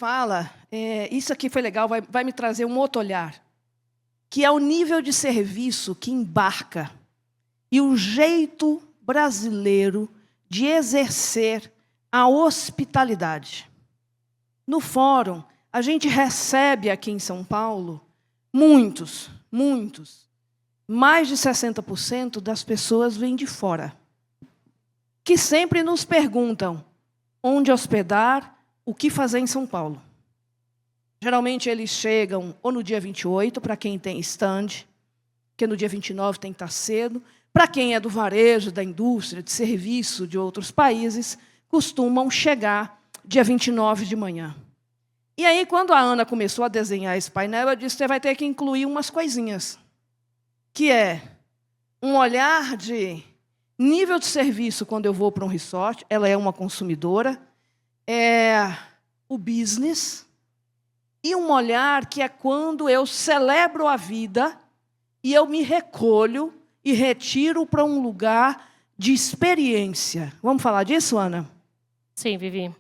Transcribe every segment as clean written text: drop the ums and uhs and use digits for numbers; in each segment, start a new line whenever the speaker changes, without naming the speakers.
fala, isso aqui foi legal, vai me trazer um outro olhar, que é o nível de serviço que embarca e o jeito brasileiro de exercer a hospitalidade. No fórum, a gente recebe aqui em São Paulo muitos, mais de 60% das pessoas vêm de fora, que sempre nos perguntam onde hospedar, o que fazer em São Paulo. Geralmente eles chegam ou no dia 28, para quem tem stand, que no dia 29 tem que estar cedo. Para quem é do varejo, da indústria, de serviço de outros países, costumam chegar dia 29 de manhã. E aí, quando a Ana começou a desenhar esse painel, eu disse que você vai ter que incluir umas coisinhas, que é um olhar de nível de serviço quando eu vou para um resort, ela é uma consumidora, é o business, e um olhar que é quando eu celebro a vida e eu me recolho e retiro para um lugar de experiência. Vamos falar disso, Ana?
Sim, Vivi.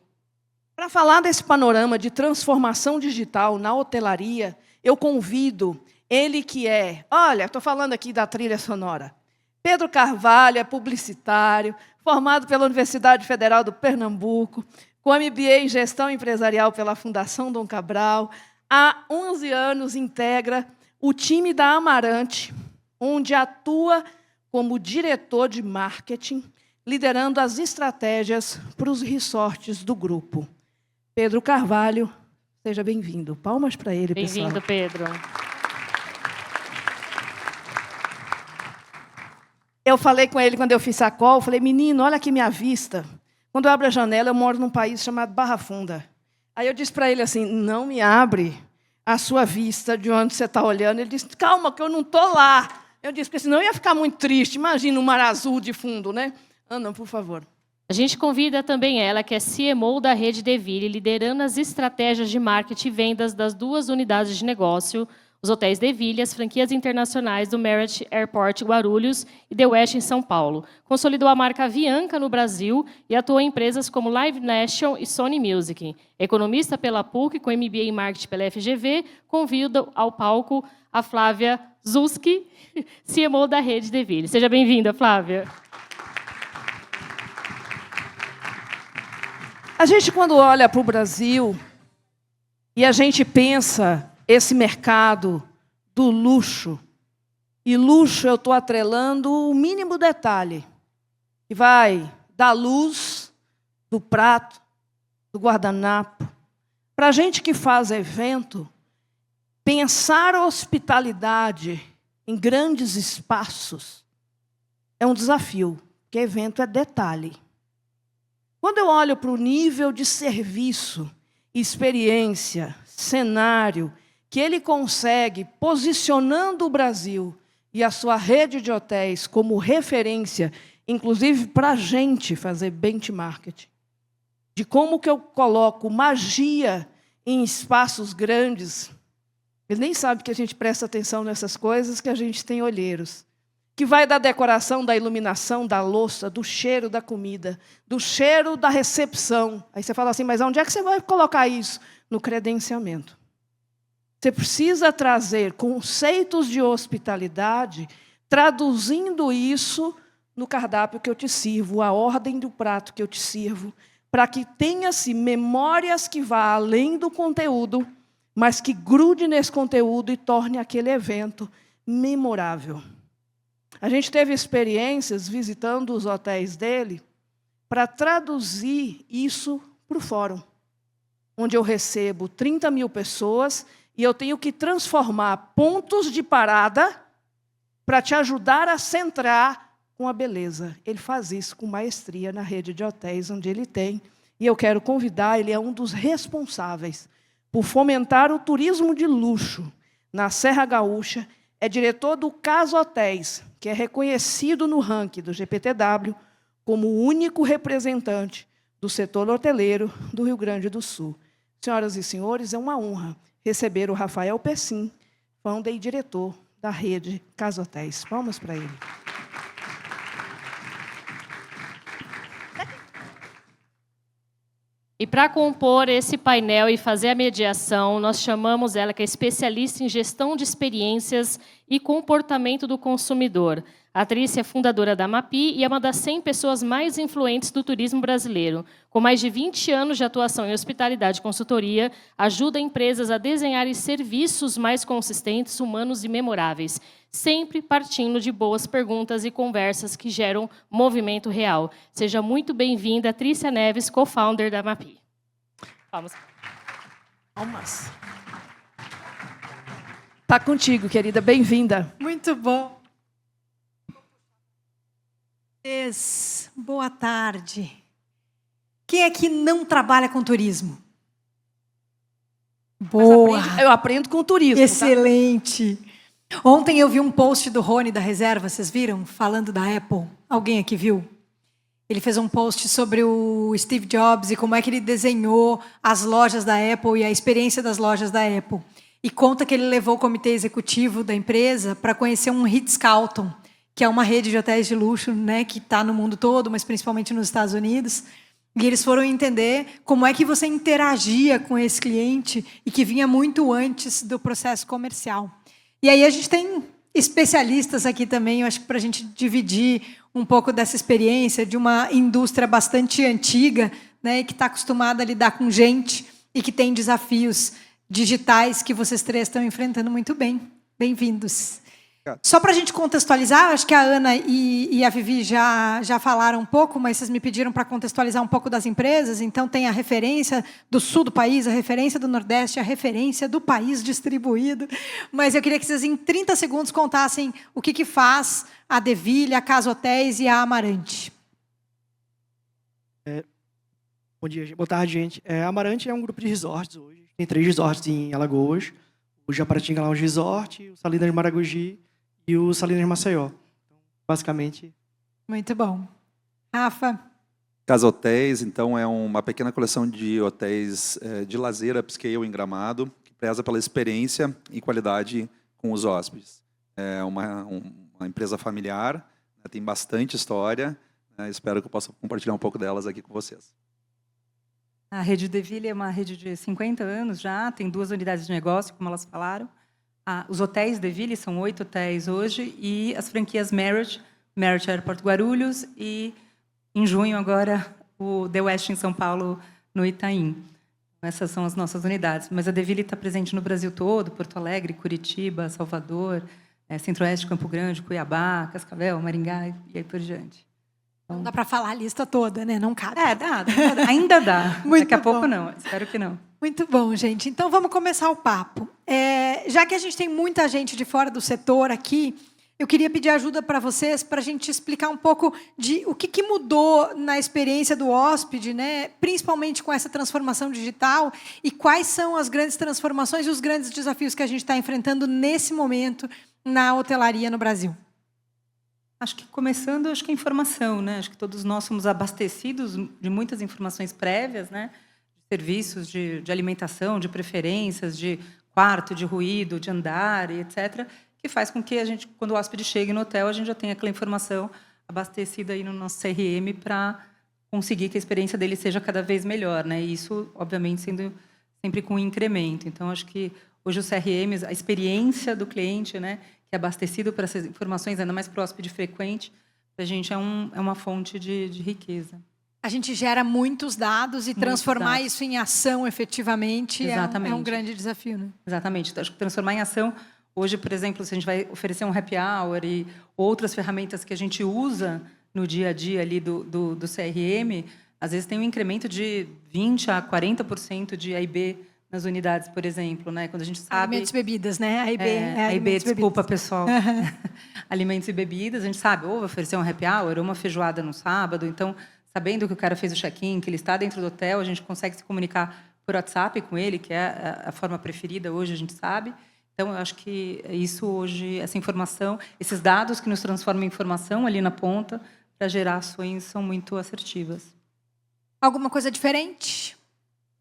Para falar desse panorama de transformação digital na hotelaria, eu convido ele que olha, estou falando aqui da trilha sonora, Pedro Carvalho é publicitário, formado pela Universidade Federal do Pernambuco, com MBA em Gestão Empresarial pela Fundação Dom Cabral. Há 11 anos integra o time da Amarante, onde atua como diretor de marketing, liderando as estratégias para os resorts do grupo. Pedro Carvalho, seja bem-vindo. Palmas para ele, pessoal.
Bem-vindo, Pedro.
Eu falei com ele quando eu fiz a call, falei, menino, olha aqui minha vista. Quando eu abro a janela, eu moro num país chamado Barra Funda. Aí eu disse para ele assim, não me abre a sua vista de onde você está olhando. Ele disse, calma, que eu não estou lá. Eu disse, porque senão eu ia ficar muito triste. Imagina um mar azul de fundo, né? Ana, por favor.
A gente convida também ela, que é CMO da Rede Deville, liderando as estratégias de marketing e vendas das 2 unidades de negócio, os hotéis Deville e as franquias internacionais do Marriott Airport Guarulhos e The West em São Paulo. Consolidou a marca Avianca no Brasil e atuou em empresas como Live Nation e Sony Music. Economista pela PUC, com MBA em Marketing pela FGV, convido ao palco a Flávia Zuski, CMO da Rede Deville. Seja bem-vinda, Flávia.
A gente, quando olha para o Brasil e a gente pensa esse mercado do luxo, e luxo eu estou atrelando o mínimo detalhe, que vai da luz, do prato, do guardanapo. Para a gente que faz evento, pensar a hospitalidade em grandes espaços é um desafio, porque evento é detalhe. Quando eu olho para o nível de serviço, experiência, cenário, que ele consegue, posicionando o Brasil e a sua rede de hotéis como referência, inclusive para a gente fazer benchmarking, de como que eu coloco magia em espaços grandes. Ele nem sabe que a gente presta atenção nessas coisas, que a gente tem olheiros. Que vai da decoração, da iluminação, da louça, do cheiro da comida, do cheiro da recepção. Aí você fala assim, mas onde é que você vai colocar isso? No credenciamento. Você precisa trazer conceitos de hospitalidade, traduzindo isso no cardápio que eu te sirvo, a ordem do prato que eu te sirvo, para que tenha-se memórias que vá além do conteúdo, mas que grude nesse conteúdo e torne aquele evento memorável. A gente teve experiências visitando os hotéis dele para traduzir isso para o fórum, onde eu recebo 30 mil pessoas e eu tenho que transformar pontos de parada para te ajudar a centrar com a beleza. Ele faz isso com maestria na rede de hotéis onde ele tem. E eu quero convidar, ele é um dos responsáveis por fomentar o turismo de luxo na Serra Gaúcha, é diretor do Casa Hotéis, que é reconhecido no ranking do GPTW como o único representante do setor hoteleiro do Rio Grande do Sul. Senhoras e senhores, é uma honra receber o Rafael Pessim, founder e diretor da rede Casa Hotéis. Palmas para ele.
E para compor esse painel e fazer a mediação, nós chamamos ela, que é especialista em gestão de experiências e comportamento do consumidor. A Trícia é fundadora da MAPI e é uma das 100 pessoas mais influentes do turismo brasileiro. Com mais de 20 anos de atuação em hospitalidade e consultoria, ajuda empresas a desenharem serviços mais consistentes, humanos e memoráveis, sempre partindo de boas perguntas e conversas que geram movimento real. Seja muito bem-vinda, Trícia Neves, co-founder da MAPI. Vamos.
Palmas. Tá contigo, querida. Bem-vinda.
Muito bom. Boa tarde. Quem é que não trabalha com turismo? Boa.
Eu aprendo com turismo.
Excelente. Tá? Ontem eu vi um post do Rony da Reserva, vocês viram? Falando da Apple. Alguém aqui viu? Ele fez um post sobre o Steve Jobs e como é que ele desenhou as lojas da Apple e a experiência das lojas da Apple. E conta que ele levou o comitê executivo da empresa para conhecer um Ritz-Carlton, que é uma rede de hotéis de luxo, né, que está no mundo todo, mas principalmente nos Estados Unidos. E eles foram entender como é que você interagia com esse cliente e que vinha muito antes do processo comercial. E aí a gente tem especialistas aqui também, eu acho que para a gente dividir um pouco dessa experiência de uma indústria bastante antiga, né, que está acostumada a lidar com gente e que tem desafios digitais que vocês três estão enfrentando muito bem. Bem-vindos. Só para a gente contextualizar, acho que a Ana e a Vivi já falaram um pouco, mas vocês me pediram para contextualizar um pouco das empresas. Então, tem a referência do sul do país, a referência do Nordeste, a referência do país distribuído. Mas eu queria que vocês, em 30 segundos, contassem o que faz a Deville, a Casa Hotéis e a Amarante.
Bom dia, boa tarde, gente. A Amarante é um grupo de resorts hoje. Tem 3 resorts em Alagoas. O Japaratinga Lounge Resort, o Salinas Maragogi e o Salinas Maceió. Então, basicamente...
Muito bom. Rafa?
Casa Hotéis, então, é uma pequena coleção de hotéis de lazer upscale em Gramado, que preza pela experiência e qualidade com os hóspedes. É uma empresa familiar, né, tem bastante história, né, espero que eu possa compartilhar um pouco delas aqui com vocês.
A Rede Deville é uma rede de 50 anos já, tem 2 unidades de negócio, como elas falaram. Os hotéis Deville são 8 hotéis hoje, e as franquias Marriott Airport Guarulhos, e, em junho, agora, o The West em São Paulo, no Itaim. Essas são as nossas unidades. Mas a Deville está presente no Brasil todo, Porto Alegre, Curitiba, Salvador, Centro-Oeste, Campo Grande, Cuiabá, Cascavel, Maringá, e aí por diante.
Não dá para falar a lista toda, né? Não cabe.
Dá. Ainda dá.
Muito
Daqui a
bom.
pouco não. Espero que não.
Muito bom, gente. Então, vamos começar o papo. Já que a gente tem muita gente de fora do setor aqui, eu queria pedir ajuda para vocês, para a gente explicar um pouco de o que mudou na experiência do hóspede, né? Principalmente com essa transformação digital, e quais são as grandes transformações e os grandes desafios que a gente está enfrentando nesse momento na hotelaria no Brasil.
Acho que começando, a informação, né? Acho que todos nós somos abastecidos de muitas informações prévias, né? De serviços de alimentação, de preferências, de quarto, de ruído, de andar, e etc., que faz com que a gente, quando o hóspede chegue no hotel, a gente já tenha aquela informação abastecida aí no nosso CRM para conseguir que a experiência dele seja cada vez melhor, né? E isso, obviamente, sendo sempre com incremento. Então, acho que hoje os CRMs, a experiência do cliente, né, que é abastecido por essas informações, ainda mais para o hóspede frequente, para a gente é uma fonte de riqueza.
A gente gera muitos dados e transformar isso em ação efetivamente é um grande desafio, né?
Exatamente. Então, acho que transformar em ação, hoje, por exemplo, se a gente vai oferecer um happy hour e outras ferramentas que a gente usa no dia a dia ali do CRM, às vezes tem um incremento de 20% a 40% de AIB nas unidades, por exemplo, né? Quando a gente sabe...
Alimentos e bebidas, né?
AIB, desculpa, pessoal. Alimentos e bebidas, a gente sabe, ou vai oferecer um happy hour, ou uma feijoada no sábado. Então, sabendo que o cara fez o check-in, que ele está dentro do hotel, a gente consegue se comunicar por WhatsApp com ele, que é a forma preferida hoje, a gente sabe. Então, eu acho que isso hoje, essa informação, esses dados que nos transformam em informação ali na ponta, para gerar ações, são muito assertivas.
Alguma coisa diferente?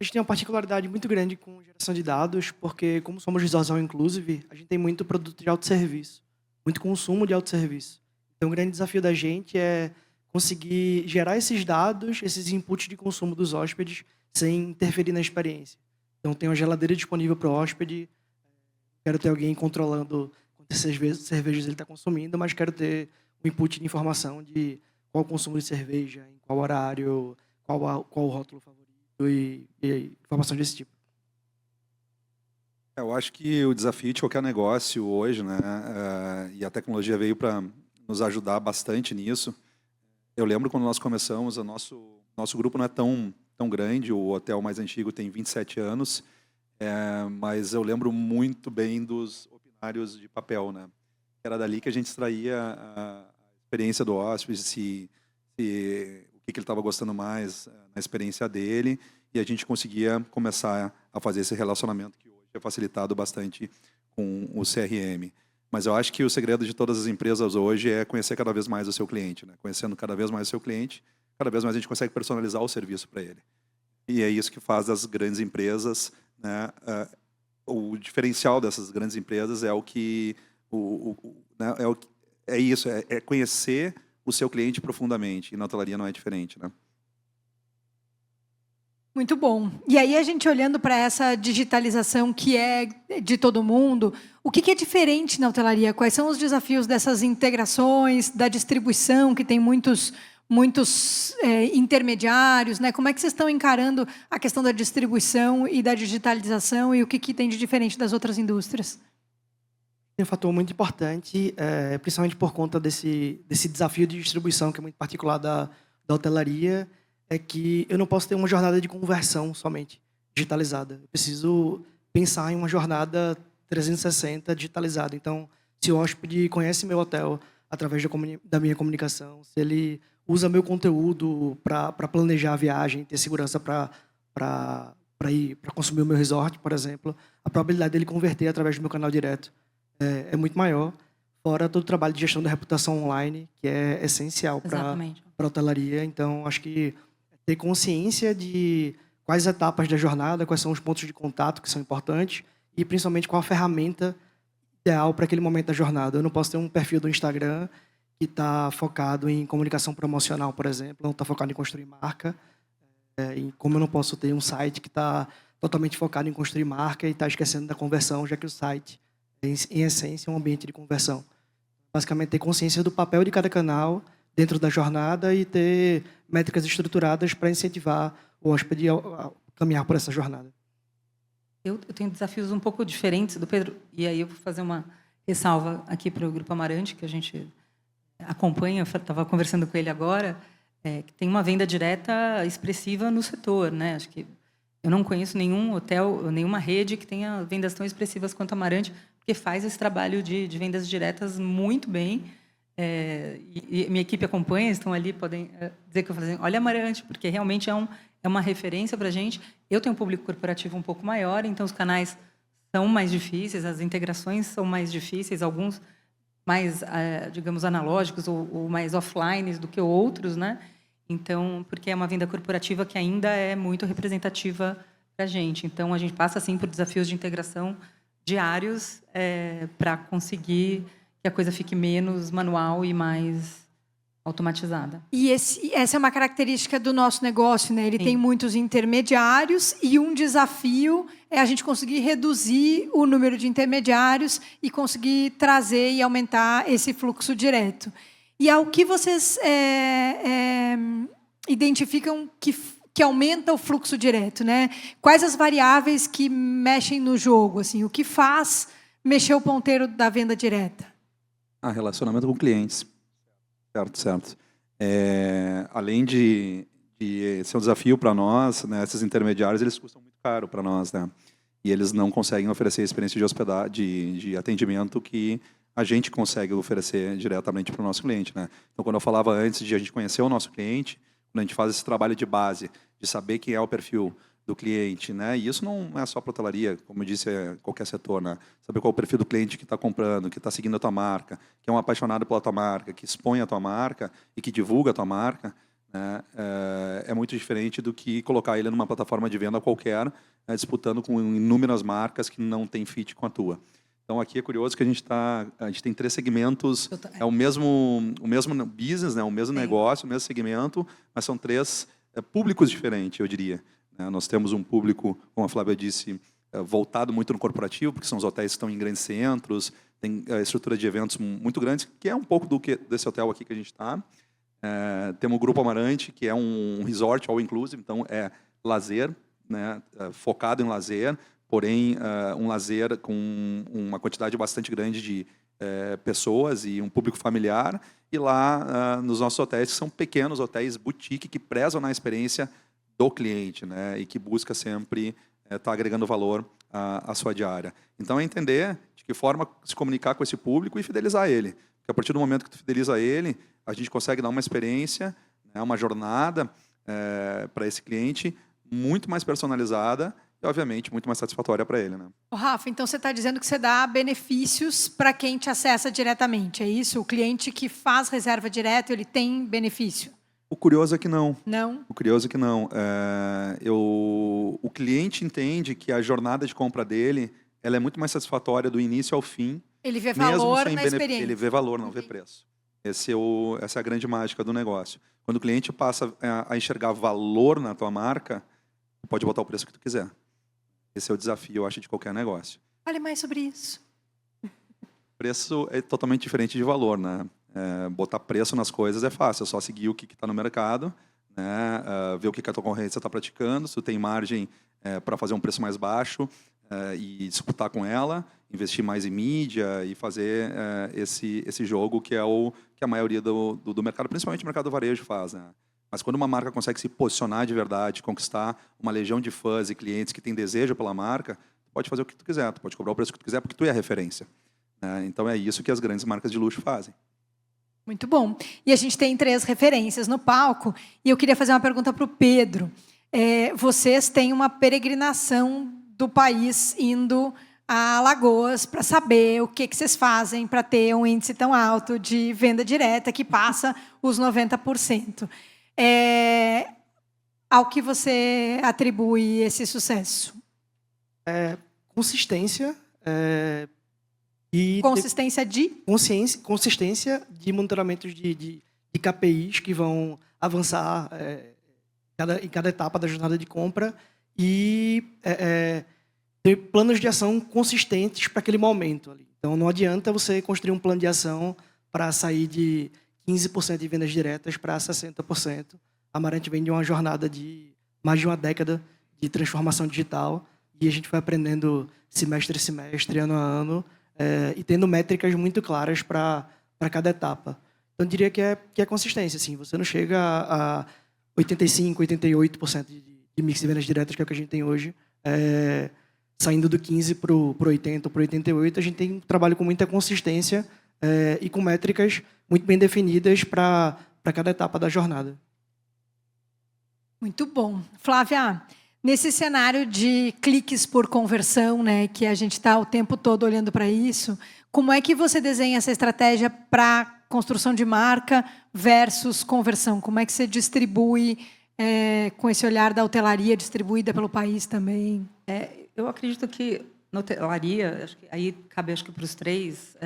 A gente tem uma particularidade muito grande com geração de dados, porque, como somos resorts all inclusive, a gente tem muito produto de autosserviço, muito consumo de autosserviço. Então, o grande desafio da gente é conseguir gerar esses dados, esses inputs de consumo dos hóspedes, sem interferir na experiência. Então, tem uma geladeira disponível para o hóspede, quero ter alguém controlando quantas cervejas ele está consumindo, mas quero ter o input de informação de qual o consumo de cerveja, em qual horário, qual o rótulo favorito e informações desse tipo.
Eu acho que o desafio de qualquer negócio hoje, né, e a tecnologia veio para nos ajudar bastante nisso. Eu lembro quando nós começamos, o nosso grupo não é tão grande, o hotel mais antigo tem 27 anos, mas eu lembro muito bem dos opinários de papel, né? Era dali que a gente extraía a experiência do hóspede, o que ele estava gostando mais na experiência dele, e a gente conseguia começar a fazer esse relacionamento que hoje é facilitado bastante com o CRM. Mas eu acho que o segredo de todas as empresas hoje é conhecer cada vez mais o seu cliente, né? Conhecendo cada vez mais o seu cliente, cada vez mais a gente consegue personalizar o serviço para ele. E é isso que faz das grandes empresas, né? O diferencial dessas grandes empresas é o que né? É conhecer o seu cliente profundamente. E na hotelaria não é diferente, né?
Muito bom. E aí, a gente olhando para essa digitalização que é de todo mundo, o que é diferente na hotelaria? Quais são os desafios dessas integrações, da distribuição, que tem muitos intermediários, né? Como é que vocês estão encarando a questão da distribuição e da digitalização e o que tem de diferente das outras indústrias?
Tem um fator muito importante, principalmente por conta desse desafio de distribuição, que é muito particular da hotelaria, é que eu não posso ter uma jornada de conversão somente digitalizada. Eu preciso pensar em uma jornada 360 digitalizada. Então, se o hóspede conhece meu hotel através da minha comunicação, se ele usa meu conteúdo para planejar a viagem, ter segurança para consumir o meu resort, por exemplo, a probabilidade dele converter através do meu canal direto é muito maior, fora todo o trabalho de gestão da reputação online, que é essencial para a hotelaria. Então, acho que ter consciência de quais etapas da jornada, quais são os pontos de contato que são importantes e, principalmente, qual a ferramenta ideal para aquele momento da jornada. Eu não posso ter um perfil do Instagram que está focado em comunicação promocional, por exemplo, não está focado em construir marca. E como eu não posso ter um site que está totalmente focado em construir marca e está esquecendo da conversão, já que o site é, em essência, um ambiente de conversão. Basicamente, ter consciência do papel de cada canal dentro da jornada e ter métricas estruturadas para incentivar o hóspede a caminhar por essa jornada.
Eu tenho desafios um pouco diferentes do Pedro, e aí eu vou fazer uma ressalva aqui para o Grupo Amarante, que a gente acompanha, eu estava conversando com ele agora, que tem uma venda direta expressiva no setor, né? Acho que eu não conheço nenhum hotel, nenhuma rede que tenha vendas tão expressivas quanto a Amarante, porque faz esse trabalho de vendas diretas muito bem. E minha equipe acompanha, estão ali, podem dizer que eu falo assim, olha Amarante, porque realmente é uma referência para a gente. Eu tenho um público corporativo um pouco maior, então os canais são mais difíceis, as integrações são mais difíceis, alguns mais, digamos, analógicos ou mais offline do que outros, né? Então, porque é uma venda corporativa que ainda é muito representativa para a gente. Então, a gente passa, assim, por desafios de integração diários para conseguir que a coisa fique menos manual e mais automatizada.
E essa é uma característica do nosso negócio, né? Ele tem muitos intermediários e um desafio é a gente conseguir reduzir o número de intermediários e conseguir trazer e aumentar esse fluxo direto. E ao que vocês identificam que aumenta o fluxo direto, né? Quais as variáveis que mexem no jogo? Assim, o que faz mexer o ponteiro da venda direta?
Relacionamento com clientes. Certo. Além de ser um desafio para nós, né, esses intermediários eles custam muito caro para nós, né? E eles não conseguem oferecer a experiência de hospedagem, de atendimento que a gente consegue oferecer diretamente para o nosso cliente, né? Então, quando eu falava antes de a gente conhecer o nosso cliente, quando a gente faz esse trabalho de base, de saber quem é o perfil do cliente, né? E isso não é só para hotelaria, como eu disse, qualquer setor, né? Saber qual é o perfil do cliente que está comprando, que está seguindo a tua marca, que é um apaixonado pela tua marca, que expõe a tua marca e que divulga a tua marca, né? É muito diferente do que colocar ele numa plataforma de venda qualquer, disputando com inúmeras marcas que não tem fit com a tua. Então, aqui é curioso que a gente tem 3 segmentos, é o mesmo business, né? O mesmo negócio, o mesmo segmento, mas são 3 públicos diferentes, eu diria. né? Nós temos um público, como a Flávia disse, voltado muito no corporativo, porque são os hotéis que estão em grandes centros, tem estrutura de eventos muito grandes, que é um pouco desse hotel aqui que a gente está. Temos o Grupo Amarante, que é um resort all inclusive, então é lazer, né, focado em lazer, porém um lazer com uma quantidade bastante grande de pessoas e um público familiar. E lá nos nossos hotéis, que são pequenos hotéis boutique, que prezam na experiência do cliente, né, e que busca sempre estar agregando valor à sua diária. Então, é entender de que forma se comunicar com esse público e fidelizar ele. Porque a partir do momento que tu fideliza ele, a gente consegue dar uma experiência, né, uma jornada para esse cliente muito mais personalizada e, obviamente, muito mais satisfatória para ele, né?
Ô, Rafa, então você está dizendo que você dá benefícios para quem te acessa diretamente, é isso? O cliente que faz reserva direto, ele tem benefício?
O curioso é que não.
Não?
O curioso é que não. O cliente entende que a jornada de compra dele ela é muito mais satisfatória do início ao fim.
Ele vê
mesmo
valor
sem
na experiência.
Ele vê valor, não vê preço. Essa é a grande mágica do negócio. Quando o cliente passa a enxergar valor na tua marca, tu pode botar o preço que tu quiser. Esse é o desafio, eu acho, de qualquer negócio.
Fale mais sobre isso.
Preço é totalmente diferente de valor, né? Botar preço nas coisas é fácil, é só seguir o que está no mercado, né? Ver o que a tua concorrência está praticando, se tu tem margem para fazer um preço mais baixo e disputar com ela, investir mais em mídia e fazer esse jogo que é que a maioria do mercado, principalmente o mercado do varejo, faz, né? Mas quando uma marca consegue se posicionar de verdade, conquistar uma legião de fãs e clientes que têm desejo pela marca, tu pode fazer o que tu quiser, tu pode cobrar o preço que tu quiser, porque tu é a referência, né? Então é isso que as grandes marcas de luxo fazem.
Muito bom. E a gente tem 3 referências no palco. E eu queria fazer uma pergunta para o Pedro. Vocês têm uma peregrinação do país indo a Alagoas para saber o que vocês fazem para ter um índice tão alto de venda direta que passa os 90%. Ao que você atribui esse sucesso?
Consistência
Consistência de?
Consistência de monitoramentos de KPIs que vão avançar em cada etapa da jornada de compra e ter planos de ação consistentes para aquele momento ali. Então, não adianta você construir um plano de ação para sair de 15% de vendas diretas para 60%. A Amarante vem de uma jornada de mais de uma década de transformação digital e a gente foi aprendendo semestre a semestre, ano a ano, e tendo métricas muito claras para cada etapa. Então, eu diria que é consistência. Assim, você não chega a 85%, 88% de mix de vendas diretas, que é o que a gente tem hoje, saindo do 15% para o 80%, para o 88%. A gente tem um trabalho com muita consistência e com métricas muito bem definidas para cada etapa da jornada.
Muito bom. Flávia, nesse cenário de cliques por conversão, né, que a gente está o tempo todo olhando para isso, como é que você desenha essa estratégia para construção de marca versus conversão? Como é que você distribui com esse olhar da hotelaria distribuída pelo país também?
Eu acredito que na hotelaria, aí cabe para os 3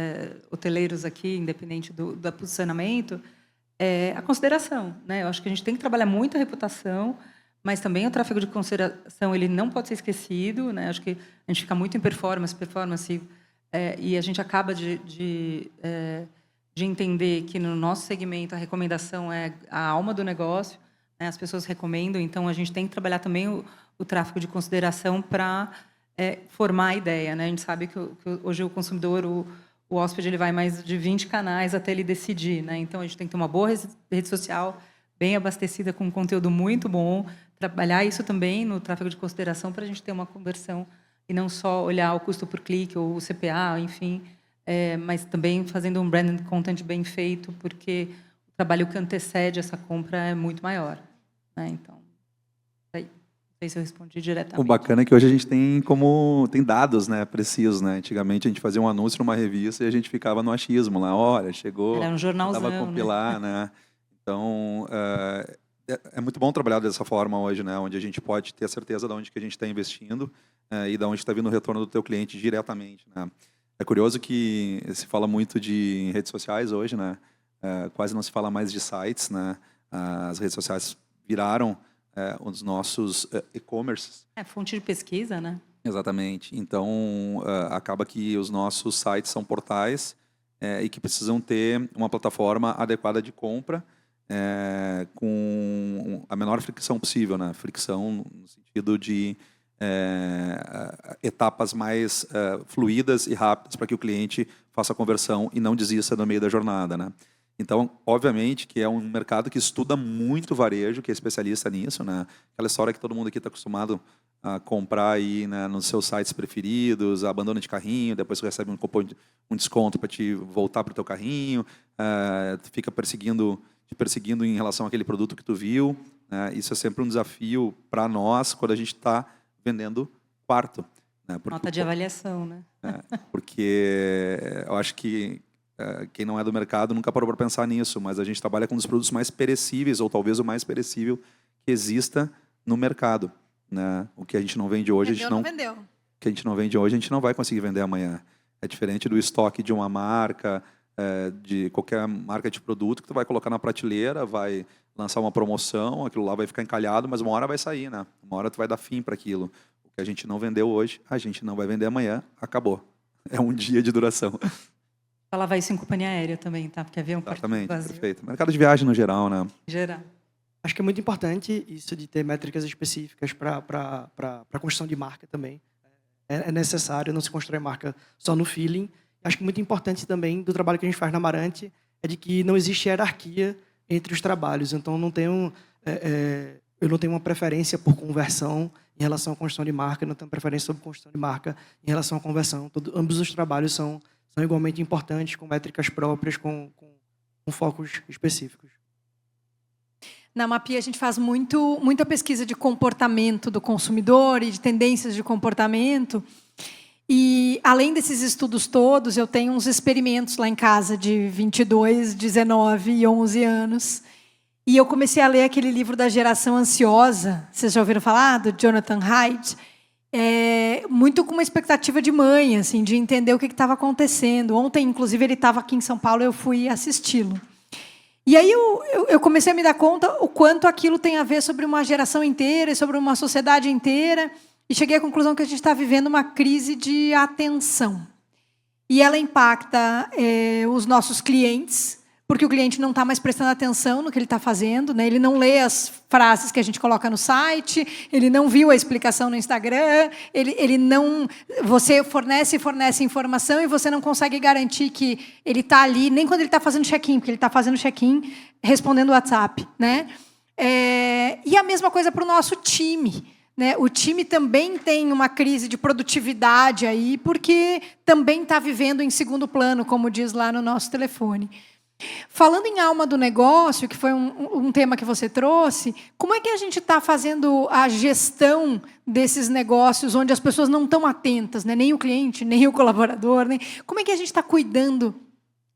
hoteleiros aqui, independente do posicionamento, a consideração, né? Eu acho que a gente tem que trabalhar muito a reputação, mas também o tráfego de consideração ele não pode ser esquecido, né? Acho que a gente fica muito em performance, e a gente acaba de entender que no nosso segmento a recomendação é a alma do negócio, né? As pessoas recomendam, então a gente tem que trabalhar também o tráfego de consideração para formar a ideia, né? A gente sabe que hoje o consumidor, o hóspede, ele vai mais de 20 canais até ele decidir, né? Então a gente tem que ter uma boa rede social, bem abastecida com um conteúdo muito bom, trabalhar isso também no tráfego de consideração para a gente ter uma conversão e não só olhar o custo por clique ou o CPA, enfim, mas também fazendo um branded content bem feito, porque o trabalho que antecede essa compra é muito maior, né? Então, aí, não sei se eu respondi diretamente.
O bacana é que hoje a gente tem dados, né, precisos, né? Antigamente a gente fazia um anúncio numa revista e a gente ficava no achismo lá, olha, chegou,
era um jornalzão,
estava a compilar, né? Então, é muito bom trabalhar dessa forma hoje, né? Onde a gente pode ter a certeza de onde que a gente está investindo e de onde está vindo o retorno do teu cliente diretamente, né? É curioso que se fala muito de redes sociais hoje, né? Quase não se fala mais de sites, né? As redes sociais viraram os nossos e-commerces.
É fonte de pesquisa, né?
Exatamente. Então, acaba que os nossos sites são portais e que precisam ter uma plataforma adequada de compra com a menor fricção possível, né? Fricção no sentido de etapas mais fluídas e rápidas para que o cliente faça a conversão e não desista no meio da jornada, né? Então, obviamente, que é um mercado que estuda muito varejo, que é especialista nisso, né? Aquela história que todo mundo aqui está acostumado a comprar aí, né, nos seus sites preferidos, abandona de carrinho, depois você recebe um desconto para te voltar para o teu carrinho, tu fica te perseguindo em relação àquele produto que tu viu, né? Isso é sempre um desafio para nós quando a gente está vendendo quarto, né?
Nota de avaliação, né?
Porque eu acho que quem não é do mercado nunca parou para pensar nisso, mas a gente trabalha com um dos produtos mais perecíveis, ou talvez o mais perecível que exista no mercado, né? O que a gente não vende hoje,
Vendeu.
o que a gente não vende hoje, a gente não vai conseguir vender amanhã. É diferente do estoque de uma marca, de qualquer marca de produto que tu vai colocar na prateleira, vai lançar uma promoção, aquilo lá vai ficar encalhado, mas uma hora vai sair, né? Uma hora tu vai dar fim para aquilo. O que a gente não vendeu hoje, a gente não vai vender amanhã, acabou. É um dia de duração.
Falava isso em companhia aérea também, tá? Porque havia um
Exatamente,
vazio.
perfeito. Mercado de viagem no geral, né?
Em geral.
Acho que é muito importante isso de ter métricas específicas para a construção de marca também. É necessário, não se constrói marca só no feeling. Acho que muito importante também do trabalho que a gente faz na Amarante é de que não existe hierarquia entre os trabalhos. Então, eu não tenho uma preferência por conversão em relação à construção de marca, não tenho preferência sobre construção de marca em relação à conversão. Ambos os trabalhos são igualmente importantes, com métricas próprias, com focos específicos.
Na Mapia, a gente faz muita pesquisa de comportamento do consumidor e de tendências de comportamento. E, além desses estudos todos, eu tenho uns experimentos lá em casa de 22, 19 e 11 anos. E eu comecei a ler aquele livro da Geração Ansiosa. Vocês já ouviram falar? Do Jonathan Haidt. Muito com uma expectativa de mãe, assim, de entender o que estava acontecendo. Ontem, inclusive, ele estava aqui em São Paulo e eu fui assisti-lo. E aí eu comecei a me dar conta o quanto aquilo tem a ver sobre uma geração inteira e sobre uma sociedade inteira. E cheguei à conclusão que a gente está vivendo uma crise de atenção. E ela impacta os nossos clientes, porque o cliente não está mais prestando atenção no que ele está fazendo, né? Ele não lê as frases que a gente coloca no site, ele não viu a explicação no Instagram, ele não... Você fornece informação e você não consegue garantir que ele está ali, nem quando ele está fazendo check-in, porque ele está fazendo check-in respondendo o WhatsApp, né? E a mesma coisa para o nosso time, né? O time também tem uma crise de produtividade aí, porque também está vivendo em segundo plano, como diz lá no nosso telefone. Falando em alma do negócio, que foi um tema que você trouxe, como é que a gente está fazendo a gestão desses negócios onde as pessoas não estão atentas, né? Nem o cliente, nem o colaborador, né? Como é que a gente está cuidando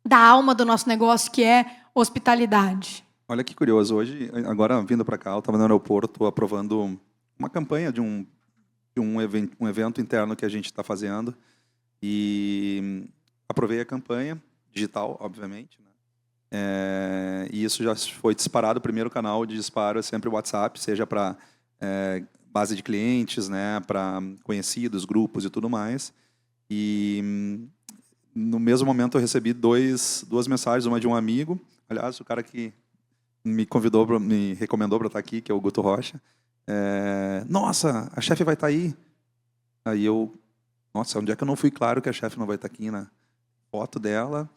da alma do nosso negócio, que é hospitalidade?
Olha que curioso, hoje, agora vindo para cá, eu estava no aeroporto aprovando uma campanha de um evento interno que a gente está fazendo e aprovei a campanha digital, obviamente, né? E isso já foi disparado. O primeiro canal de disparo é sempre o WhatsApp, seja para base de clientes, né, para conhecidos, grupos e tudo mais. E no mesmo momento eu recebi duas mensagens, uma de um amigo, aliás, o cara que me recomendou para estar aqui, que é o Guto Rocha. Nossa, a chefe vai estar aí. Aí eu, nossa, onde é que eu não fui claro que a chefe não vai estar aqui, né? Foto dela,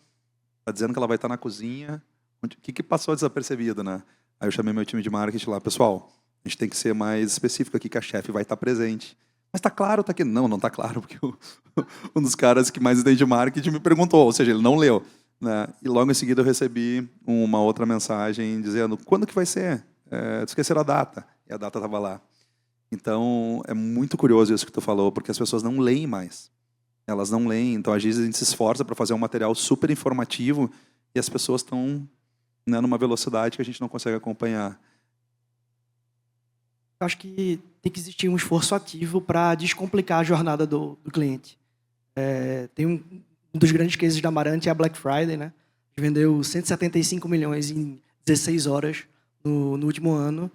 tá dizendo que ela vai estar na cozinha. O que passou desapercebido, né? Aí eu chamei meu time de marketing lá, pessoal, a gente tem que ser mais específico aqui que a chefe vai estar presente. Mas tá claro, tá aqui. Não tá claro, porque um dos caras que mais entende marketing me perguntou, ou seja, ele não leu, né? E logo em seguida eu recebi uma outra mensagem dizendo, quando que vai ser? Esqueceram a data. E a data estava lá. Então, é muito curioso isso que tu falou, porque as pessoas não leem mais. Elas não leem. Então, às vezes, a gente se esforça para fazer um material super informativo e as pessoas estão, né, numa velocidade que a gente não consegue acompanhar.
Eu acho que tem que existir um esforço ativo para descomplicar a jornada do cliente. Tem um dos grandes cases da Amarante é a Black Friday, né? A gente vendeu 175 milhões em 16 horas no último ano.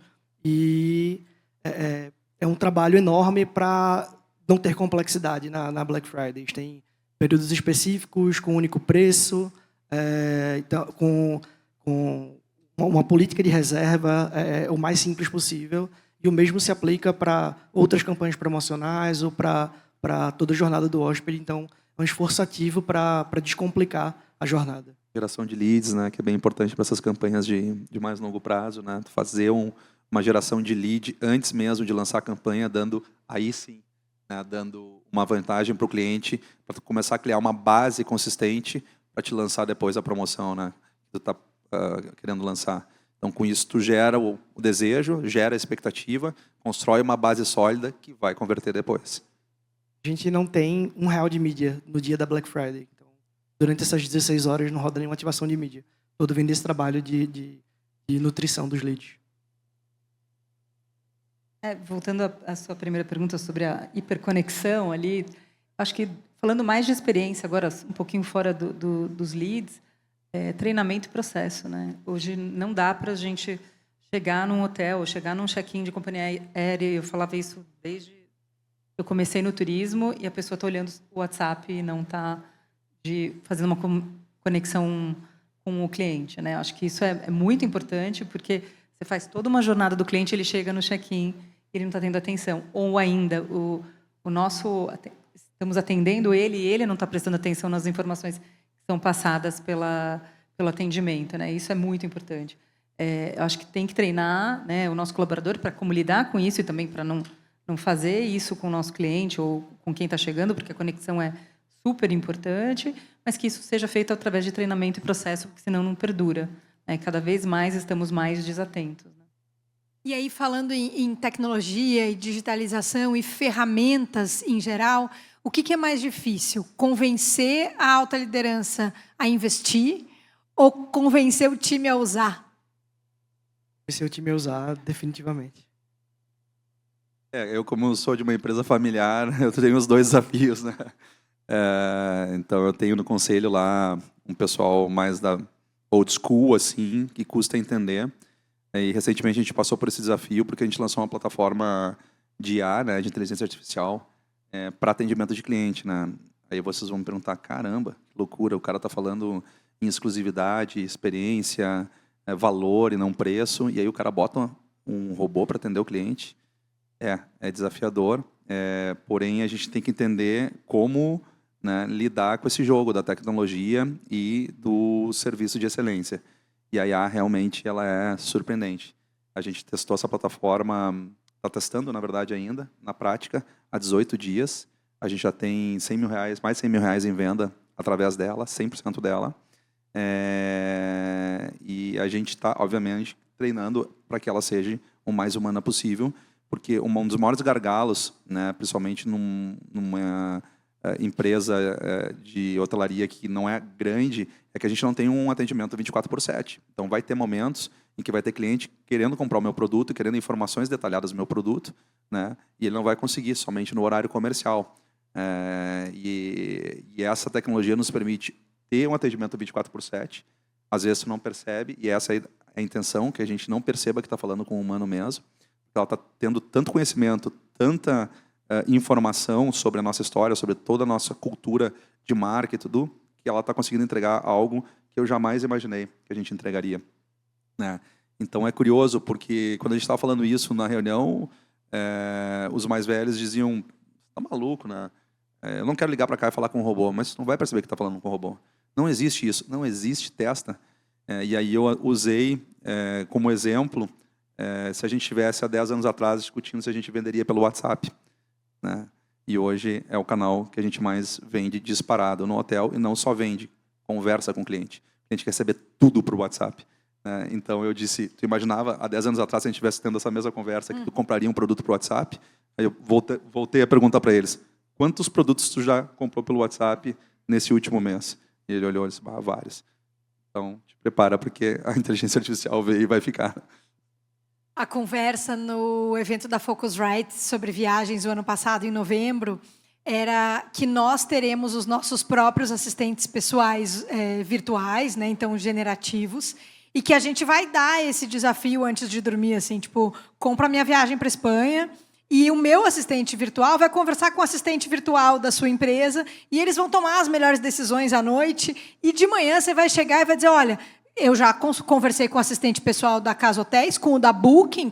E é um trabalho enorme para não ter complexidade na Black Friday. Tem períodos específicos, com único preço, então, com uma política de reserva o mais simples possível. E o mesmo se aplica para outras campanhas promocionais ou para toda a jornada do hóspede. Então, é um esforço ativo para descomplicar a jornada.
Geração de leads, né, que é bem importante para essas campanhas de mais longo prazo, né? Fazer uma geração de lead antes mesmo de lançar a campanha, dando aí sim, né, dando uma vantagem para o cliente, para começar a criar uma base consistente para te lançar depois a promoção, né, que tu está querendo lançar. Então, com isso, tu gera o desejo, gera a expectativa, constrói uma base sólida que vai converter depois.
A gente não tem R$1 de mídia no dia da Black Friday. Então, durante essas 16 horas não roda nenhuma ativação de mídia. Todo vem desse trabalho de nutrição dos leads.
Voltando à sua primeira pergunta sobre a hiperconexão ali, acho que falando mais de experiência, agora um pouquinho fora dos leads, treinamento e processo, né? Hoje não dá para a gente chegar num hotel, chegar num check-in de companhia aérea, eu falava isso desde eu comecei no turismo, e a pessoa está olhando o WhatsApp e não está fazendo uma conexão com o cliente, né? Acho que isso é muito importante, porque você faz toda uma jornada do cliente, ele chega no check-in, ele não está tendo atenção. Ou ainda, estamos atendendo ele e ele não está prestando atenção nas informações que são passadas pelo atendimento, né? Isso é muito importante. Eu acho que tem que treinar, né, o nosso colaborador para como lidar com isso e também para não fazer isso com o nosso cliente ou com quem está chegando, porque a conexão é super importante, mas que isso seja feito através de treinamento e processo, porque senão não perdura, né? Cada vez mais estamos mais desatentos, né?
E aí, falando em tecnologia e digitalização e ferramentas em geral, o que é mais difícil? Convencer a alta liderança a investir ou convencer o time a usar?
Convencer o time a usar, definitivamente.
Eu, como sou de uma empresa familiar, eu tenho os dois desafios, né? Então, eu tenho no conselho lá um pessoal mais da old school, assim, que custa entender. E, recentemente, a gente passou por esse desafio porque a gente lançou uma plataforma de IA, né, de inteligência artificial, para atendimento de cliente, né? Aí vocês vão me perguntar, caramba, que loucura, o cara está falando em exclusividade, experiência, valor e não preço, e aí o cara bota um robô para atender o cliente. É desafiador, porém a gente tem que entender como, né, lidar com esse jogo da tecnologia e do serviço de excelência. E a IA realmente ela é surpreendente. A gente testou essa plataforma, está testando na verdade ainda, na prática, há 18 dias. A gente já tem R$100 mil, mais R$100 mil em venda através dela, 100% dela. E a gente está, obviamente, treinando para que ela seja o mais humana possível, porque um dos maiores gargalos, né, principalmente numa empresa de hotelaria que não é grande, é que a gente não tem um atendimento 24/7. Então, vai ter momentos em que vai ter cliente querendo comprar o meu produto, querendo informações detalhadas do meu produto, né, e ele não vai conseguir somente no horário comercial. E essa tecnologia nos permite ter um atendimento 24/7. Às vezes, você não percebe, e essa é a intenção, que a gente não perceba que está falando com o humano mesmo. Ela está tendo tanto conhecimento, tanta informação sobre a nossa história, sobre toda a nossa cultura de marca e tudo, que ela está conseguindo entregar algo que eu jamais imaginei que a gente entregaria, né? Então, é curioso, porque quando a gente estava falando isso na reunião, os mais velhos diziam, tá maluco, né? Eu não quero ligar para cá e falar com um robô, mas você não vai perceber que está falando com um robô. Não existe isso, não existe, testa. E aí eu usei como exemplo, se a gente tivesse há 10 anos atrás discutindo se a gente venderia pelo WhatsApp, né? E hoje é o canal que a gente mais vende disparado no hotel, e não só vende, conversa com o cliente. O cliente quer saber tudo por WhatsApp. Então eu disse, tu imaginava há 10 anos atrás, se a gente estivesse tendo essa mesma conversa, que tu compraria um produto por WhatsApp? Aí eu voltei a perguntar para eles, quantos produtos tu já comprou pelo WhatsApp nesse último mês? E ele olhou e disse, vários. Então, te prepara, porque a inteligência artificial veio e vai ficar.
A conversa no evento da Focusrite sobre viagens o ano passado, em novembro, era que nós teremos os nossos próprios assistentes pessoais virtuais, né, então generativos, E que a gente vai dar esse desafio antes de dormir, assim, tipo, compra a minha viagem para Espanha e o meu assistente virtual vai conversar com o assistente virtual da sua empresa e eles vão tomar as melhores decisões à noite e de manhã você vai chegar e vai dizer, olha, eu já conversei com o assistente pessoal da Casa Hotéis, com o da Booking,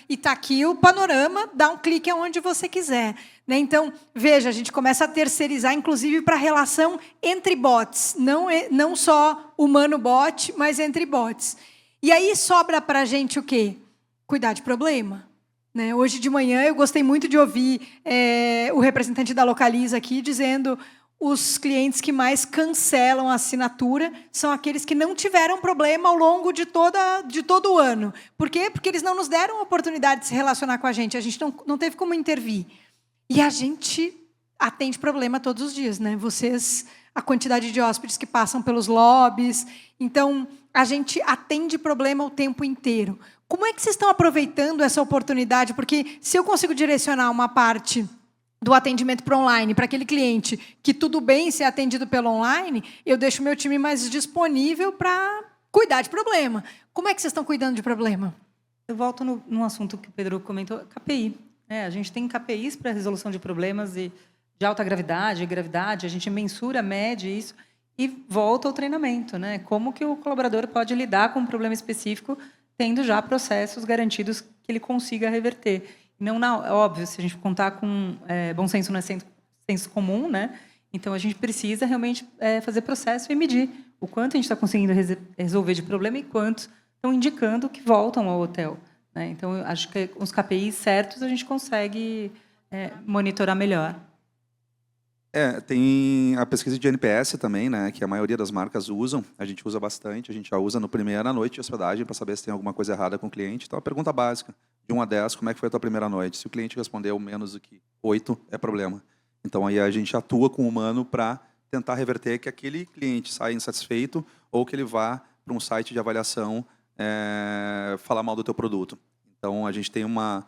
e está aqui o panorama, dá um clique aonde você quiser. Né? Então, veja, a gente começa a terceirizar, inclusive, para a relação entre bots. Não só humano-bot, mas entre bots. E aí sobra para a gente o quê? Cuidar de problema. Né? Hoje de manhã eu gostei muito de ouvir o representante da Localiza aqui dizendo os clientes que mais cancelam a assinatura são aqueles que não tiveram problema ao longo de todo o ano. Por quê? Porque eles não nos deram a oportunidade de se relacionar com a gente não teve como intervir. E a gente atende problema todos os dias. Né? Vocês, a quantidade de hóspedes que passam pelos lobbies. Então, a gente atende problema o tempo inteiro. Como é que vocês estão aproveitando essa oportunidade? Porque se eu consigo direcionar uma parte do atendimento para online, para aquele cliente que tudo bem ser atendido pelo online, eu deixo o meu time mais disponível para cuidar de problema. Como é que vocês estão cuidando de problema?
Eu volto num assunto que o Pedro comentou, KPI. A gente tem KPIs para resolução de problemas de alta gravidade, gravidade, a gente mensura, mede isso e volta ao treinamento. Né? Como que o colaborador pode lidar com um problema específico, tendo já processos garantidos que ele consiga reverter. Não, óbvio, se a gente contar com bom senso, não é senso comum, né? Então, a gente precisa realmente fazer processo e medir o quanto a gente está conseguindo resolver de problema e quantos estão indicando que voltam ao hotel. Né? Então, eu acho que os KPIs certos a gente consegue monitorar melhor.
Tem a pesquisa de NPS também, né, que a maioria das marcas usam. A gente usa bastante, a gente já usa na noite de hospedagem para saber se tem alguma coisa errada com o cliente. Então, a pergunta básica, de 1 a 10, como é que foi a tua primeira noite? Se o cliente respondeu menos do que 8, é problema. Então, aí a gente atua com o humano para tentar reverter que aquele cliente saia insatisfeito ou que ele vá para um site de avaliação falar mal do teu produto. Então, a gente tem uma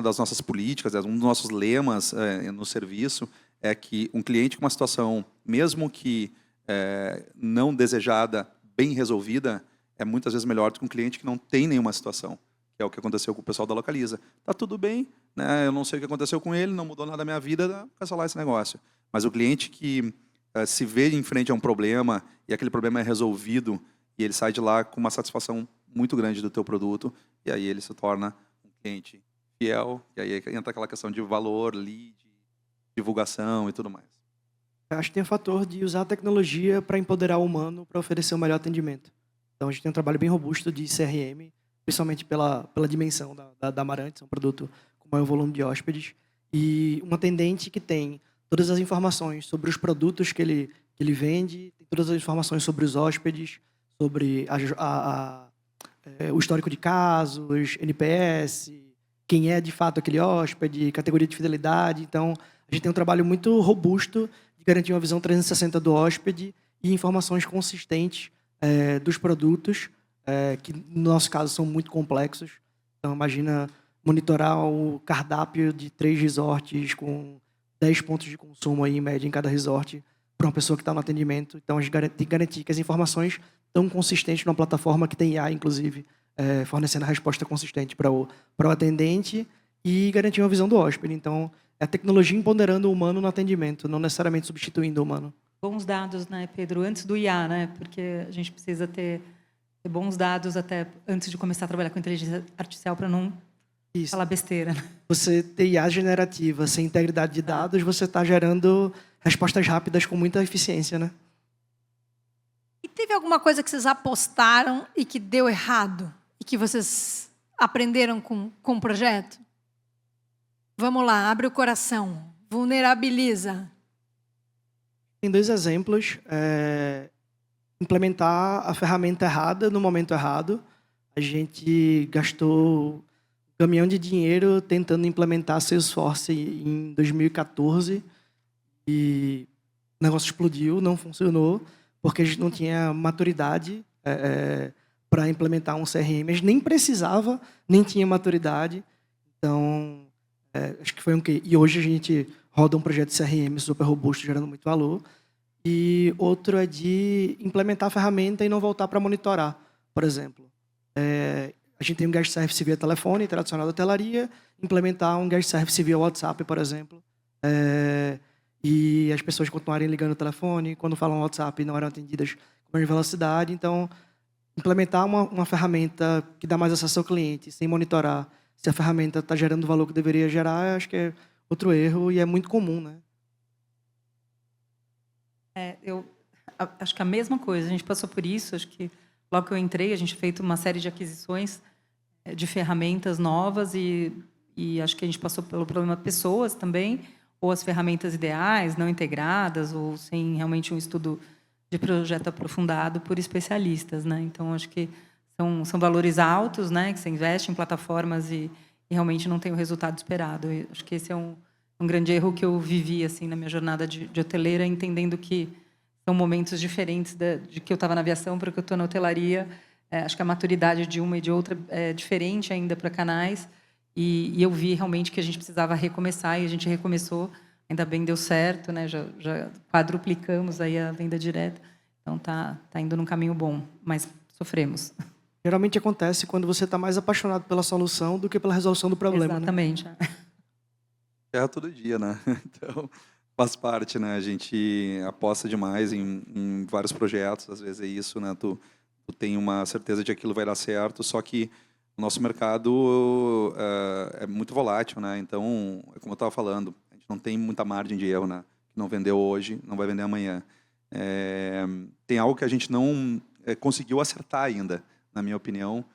das nossas políticas, um dos nossos lemas no serviço é que um cliente com uma situação, mesmo que não desejada, bem resolvida, é muitas vezes melhor do que um cliente que não tem nenhuma situação, que é o que aconteceu com o pessoal da Localiza. Tá tudo bem, né? Eu não sei o que aconteceu com ele, não mudou nada na minha vida, cancelar esse negócio. Mas o cliente que se vê em frente a um problema e aquele problema é resolvido e ele sai de lá com uma satisfação muito grande do teu produto, e aí ele se torna um cliente fiel, e aí entra aquela questão de valor, lead, divulgação e tudo mais.
Eu acho que tem o fator de usar a tecnologia para empoderar o humano para oferecer o melhor atendimento. Então, a gente tem um trabalho bem robusto de CRM, principalmente pela dimensão da Amarante, é um produto com maior volume de hóspedes, e um atendente que tem todas as informações sobre os produtos que ele vende, tem todas as informações sobre os hóspedes, sobre o histórico de casos, NPS, quem é de fato aquele hóspede, categoria de fidelidade. Então, a gente tem um trabalho muito robusto de garantir uma visão 360 do hóspede e informações consistentes dos produtos, que no nosso caso são muito complexos. Então, imagina monitorar o cardápio de 3 resorts com 10 pontos de consumo aí, em média em cada resort para uma pessoa que está no atendimento. Então, a gente tem que garantir que as informações estão consistentes numa plataforma que tem IA, inclusive, fornecendo a resposta consistente para o atendente e garantir uma visão do hóspede. Então, é a tecnologia empoderando o humano no atendimento, não necessariamente substituindo o humano.
Bons dados, né, Pedro? Antes do IA, né? Porque a gente precisa ter bons dados até antes de começar a trabalhar com inteligência artificial para não falar besteira. Né?
Você ter IA generativa sem integridade de dados, você está gerando respostas rápidas com muita eficiência, né?
E teve alguma coisa que vocês apostaram e que deu errado? E que vocês aprenderam com o projeto? Vamos lá, abre o coração. Vulnerabiliza.
Tem 2 exemplos. Implementar a ferramenta errada no momento errado. A gente gastou um caminhão de dinheiro tentando implementar Salesforce em 2014 e o negócio explodiu, não funcionou, porque a gente não tinha maturidade para implementar um CRM. A gente nem precisava, nem tinha maturidade. Então, acho que foi um quê? E hoje a gente roda um projeto de CRM super robusto, gerando muito valor. E outro é de implementar a ferramenta e não voltar para monitorar. Por exemplo, a gente tem um guest service via telefone, tradicional da hotelaria, implementar um guest service via WhatsApp, por exemplo, e as pessoas continuarem ligando o telefone, quando falam WhatsApp não eram atendidas com mais velocidade. Então, implementar uma ferramenta que dá mais acesso ao cliente, sem monitorar se a ferramenta está gerando o valor que deveria gerar, acho que é outro erro e é muito comum, né?
Eu acho que a mesma coisa, a gente passou por isso, acho que logo que eu entrei, a gente fez uma série de aquisições de ferramentas novas e acho que a gente passou pelo problema pessoas também, ou as ferramentas ideais, não integradas, ou sem realmente um estudo de projeto aprofundado por especialistas, né? Então, acho que são valores altos, né? Que você investe em plataformas e realmente não tem o resultado esperado. Eu acho que esse é um grande erro que eu vivi assim na minha jornada de hoteleira, entendendo que são momentos diferentes de que eu estava na aviação para que eu estou na hotelaria. Acho que a maturidade de uma e de outra é diferente ainda para canais. E eu vi realmente que a gente precisava recomeçar e a gente recomeçou. Ainda bem deu certo, né? Já quadruplicamos aí a venda direta. Então tá indo num caminho bom, mas sofremos.
Geralmente acontece quando você está mais apaixonado pela solução do que pela resolução do problema.
Exatamente.
Né?
É todo dia, né? Então, faz parte, né? A gente aposta demais em vários projetos, às vezes é isso, né? Tu tem uma certeza de que aquilo vai dar certo, só que o nosso mercado é muito volátil, né? Então, como eu estava falando, a gente não tem muita margem de erro, né? Que não vendeu hoje, não vai vender amanhã. Tem algo que a gente não conseguiu acertar ainda, na minha opinião,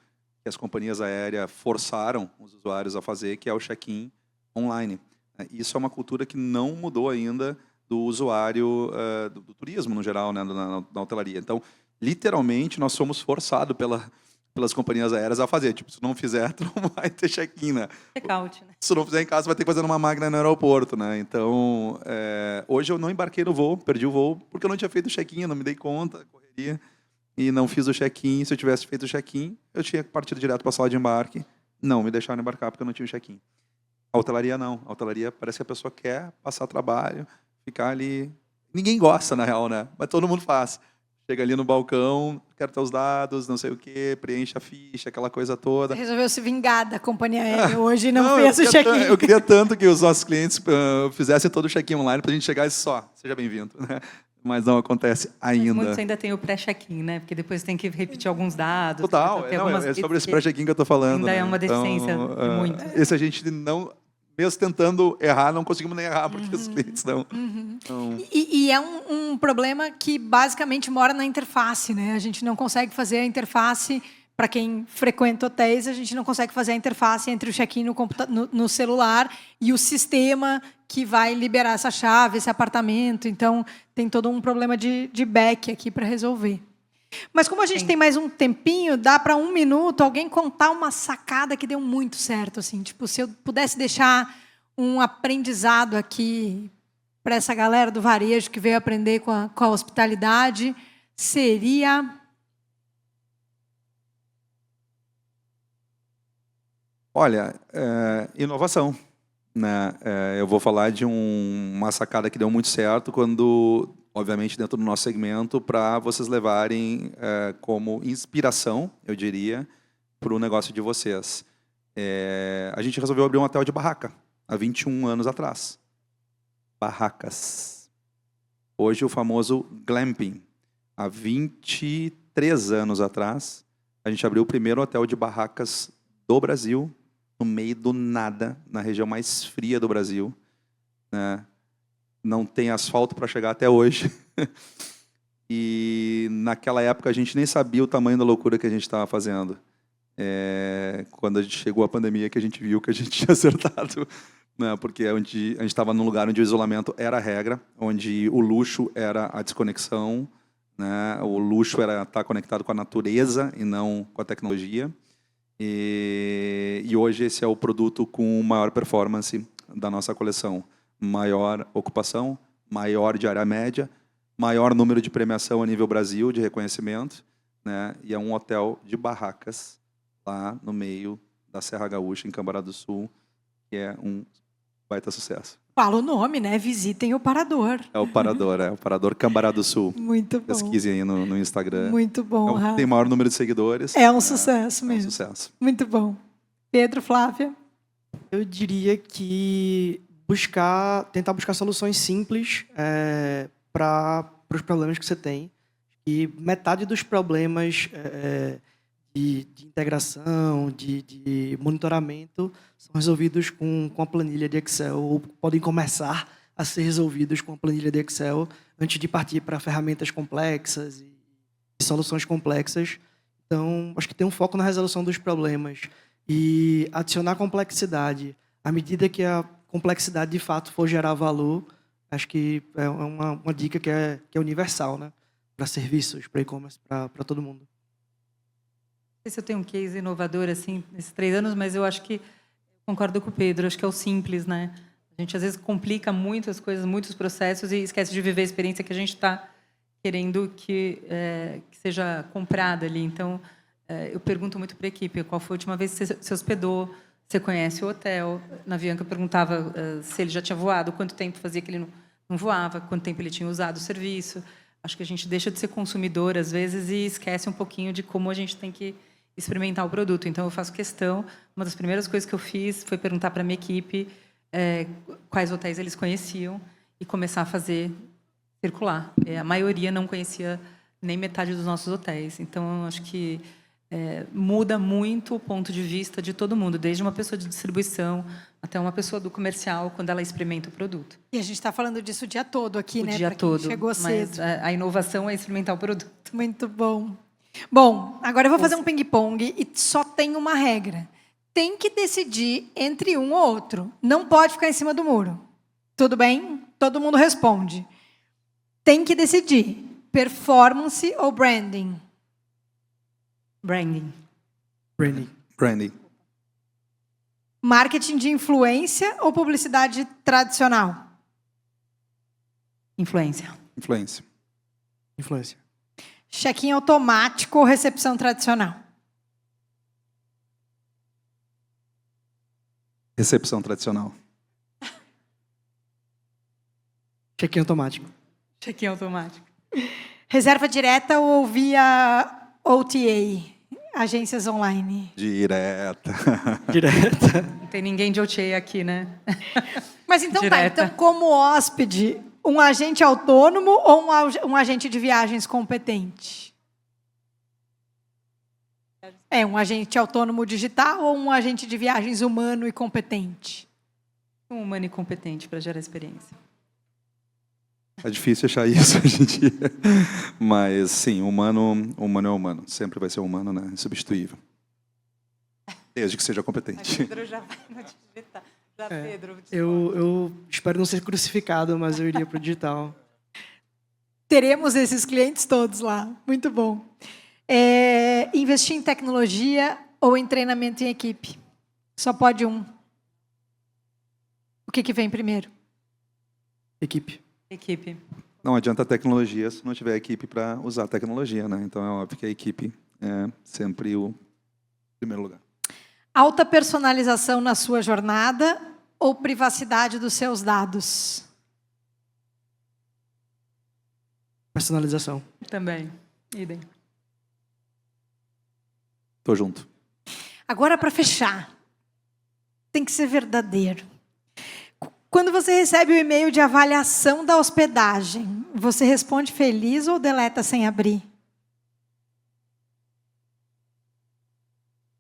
que as companhias aéreas forçaram os usuários a fazer, que é o check-in online. Isso é uma cultura que não mudou ainda do usuário do turismo, no geral, né, na hotelaria. Então, literalmente, nós somos forçados pelas companhias aéreas a fazer. Tipo, se não fizer, tu não vai ter check-in, né?
Check-out, né?
Se não fizer em casa, vai ter que fazer numa máquina no aeroporto, né? Então, hoje eu não embarquei no voo, perdi o voo, porque eu não tinha feito o check-in, eu não me dei conta, correria, e não fiz o check-in. Se eu tivesse feito o check-in, eu tinha partido direto para a sala de embarque. Não me deixaram embarcar porque eu não tinha o check-in. A hotelaria não. A hotelaria parece que a pessoa quer passar trabalho, ficar ali. Ninguém gosta, na real, né? Mas todo mundo faz. Chega ali no balcão, quer ter os dados, não sei o quê, preenche a ficha, aquela coisa toda.
Você resolveu se vingar da companhia aérea hoje e não fez o check-in.
Eu queria tanto que os nossos clientes fizessem todo o check-in online para a gente chegar e só, seja bem-vindo. Né? Mas não acontece ainda.
Mas muitos ainda tem o pré-check-in, né? Porque depois tem que repetir alguns dados.
Total, é sobre esse pré-check-in que eu estou falando.
Ainda
né?
é uma deficiência de muito.
Esse a gente não... Mesmo tentando errar, não conseguimos nem errar, porque os clientes não...
E é um problema que basicamente mora na interface, né? A gente não consegue fazer a interface, para quem frequenta hotéis, a gente não consegue fazer a interface entre o check-in no celular e o sistema que vai liberar essa chave, esse apartamento. Então, tem todo um problema de back aqui para resolver. Mas como a gente tem mais um tempinho, dá para 1 minuto alguém contar uma sacada que deu muito certo, assim, tipo, se eu pudesse deixar um aprendizado aqui para essa galera do varejo que veio aprender com a hospitalidade, seria...
Olha, inovação. Né? Eu vou falar de uma sacada que deu muito certo quando... obviamente dentro do nosso segmento, para vocês levarem como inspiração, eu diria, para o negócio de vocês. A gente resolveu abrir um hotel de barraca, há 21 anos atrás. Barracas. Hoje o famoso glamping. Há 23 anos atrás, a gente abriu o primeiro hotel de barracas do Brasil, no meio do nada, na região mais fria do Brasil, né? Não tem asfalto para chegar até hoje. E naquela época a gente nem sabia o tamanho da loucura que a gente estava fazendo. Quando a gente chegou à pandemia, que a gente viu que a gente tinha acertado, né? Porque a gente estava num lugar onde o isolamento era a regra, onde o luxo era a desconexão, né? O luxo era estar conectado com a natureza e não com a tecnologia. E hoje esse é o produto com maior performance da nossa coleção. Maior ocupação, maior diária média, maior número de premiação a nível Brasil, de reconhecimento, né? E é um hotel de barracas lá no meio da Serra Gaúcha, em Cambará do Sul, que é um baita sucesso.
Fala o nome, né? Visitem o Parador.
É o Parador Cambará do Sul.
Muito bom.
Pesquisem aí no Instagram.
Muito bom, Rafa.
Tem maior número de seguidores.
É um sucesso
É um
mesmo.
sucesso.
Muito bom. Pedro, Flávia?
Eu diria que tentar buscar soluções simples para os problemas que você tem. E metade dos problemas de integração, de monitoramento, são resolvidos com a planilha de Excel, ou podem começar a ser resolvidos com a planilha de Excel antes de partir para ferramentas complexas e soluções complexas. Então, acho que tem um foco na resolução dos problemas e adicionar complexidade. À medida que a complexidade, de fato, for gerar valor, acho que é uma dica que é universal, né? Para serviços, para e-commerce, para todo mundo.
Não sei se eu tenho um case inovador assim nesses 3 anos, mas eu acho que concordo com o Pedro. Acho que é o simples, né? A gente às vezes complica muito as coisas, muitos processos e esquece de viver a experiência que a gente está querendo que seja comprada ali. Então, eu pergunto muito para a equipe qual foi a última vez que você se hospedou, você conhece o hotel. Na Avianca eu perguntava se ele já tinha voado, quanto tempo fazia que ele não voava, quanto tempo ele tinha usado o serviço. Acho que a gente deixa de ser consumidor às vezes e esquece um pouquinho de como a gente tem que experimentar o produto. Então, eu faço questão. Uma das primeiras coisas que eu fiz foi perguntar para a minha equipe quais hotéis eles conheciam e começar a fazer circular. A maioria não conhecia nem metade dos nossos hotéis. Então, acho que muda muito o ponto de vista de todo mundo, desde uma pessoa de distribuição até uma pessoa do comercial, quando ela experimenta o produto.
E a gente está falando disso o dia todo aqui, né?
O dia todo.
Chegou cedo.
Mas a inovação é experimentar o produto.
Muito bom. Bom, agora eu vou fazer um ping-pong e só tem uma regra. Tem que decidir entre um ou outro. Não pode ficar em cima do muro. Tudo bem? Todo mundo responde. Tem que decidir. Performance ou branding?
Branding.
Branding.
Marketing de influência ou publicidade tradicional?
Influência.
Influência.
Check-in automático ou recepção tradicional?
Recepção tradicional.
Check-in automático.
Check-in automático.
Reserva direta ou via OTA? Agências online.
Direta.
Direta.
Não tem ninguém de OTA aqui, né?
Mas então
Direta.
Então como hóspede, um agente autônomo ou um agente de viagens competente? Um agente autônomo digital ou um agente de viagens humano e competente?
Um humano e competente para gerar experiência.
É difícil achar isso hoje em dia. Mas, sim, humano é humano. Sempre vai ser humano, né? Insubstituível. Desde que seja competente.
Pedro já vai no digital. Pedro.
Eu espero não ser crucificado, mas eu iria para o digital.
Teremos esses clientes todos lá. Muito bom. Investir em tecnologia ou em treinamento em equipe? Só pode um. O que vem primeiro?
Equipe.
Não adianta a tecnologia se não tiver equipe para usar a tecnologia, né? Então é óbvio que a equipe é sempre o primeiro lugar.
Alta personalização na sua jornada ou privacidade dos seus dados?
Personalização.
Também. Idem.
Tô junto.
Agora, para fechar, tem que ser verdadeiro. Quando você recebe o e-mail de avaliação da hospedagem, você responde feliz ou deleta sem abrir?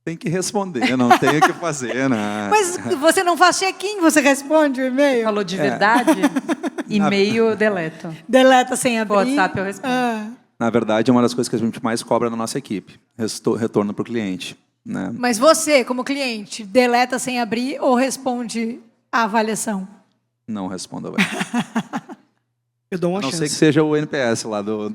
Tem que responder, não tem o que fazer, né?
Mas você não faz check-in, você responde o e-mail?
Falou de verdade? E-mail eu deleto.
Deleta sem abrir?
WhatsApp eu respondo.
Na verdade, é uma das coisas que a gente mais cobra na nossa equipe. Retorno para o cliente. Né?
Mas você, como cliente, deleta sem abrir ou responde a avaliação?
Não respondo.
Eu dou uma
a não
chance.
ser que seja o NPS lá do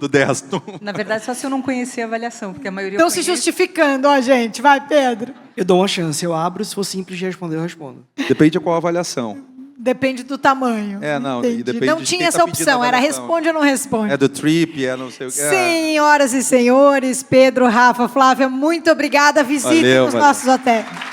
Deston.
Na verdade, só se eu não conhecer a avaliação, porque a maioria
Estão
eu
se
conheço.
justificando, ó, gente. Vai, Pedro.
Eu dou uma chance. Eu abro, se for simples de responder, eu respondo.
Depende de qual avaliação.
Depende do tamanho.
Não,
Entendi.
e depende
não
de
tinha
quem
essa
tá pedindo a
opção, era
avaliação.
responde ou não responde.
É do Trip, não sei o que.
Senhoras e senhores, Pedro, Rafa, Flávia, muito obrigada. Visitem
Valeu,
os
valeu.
nossos hotéis.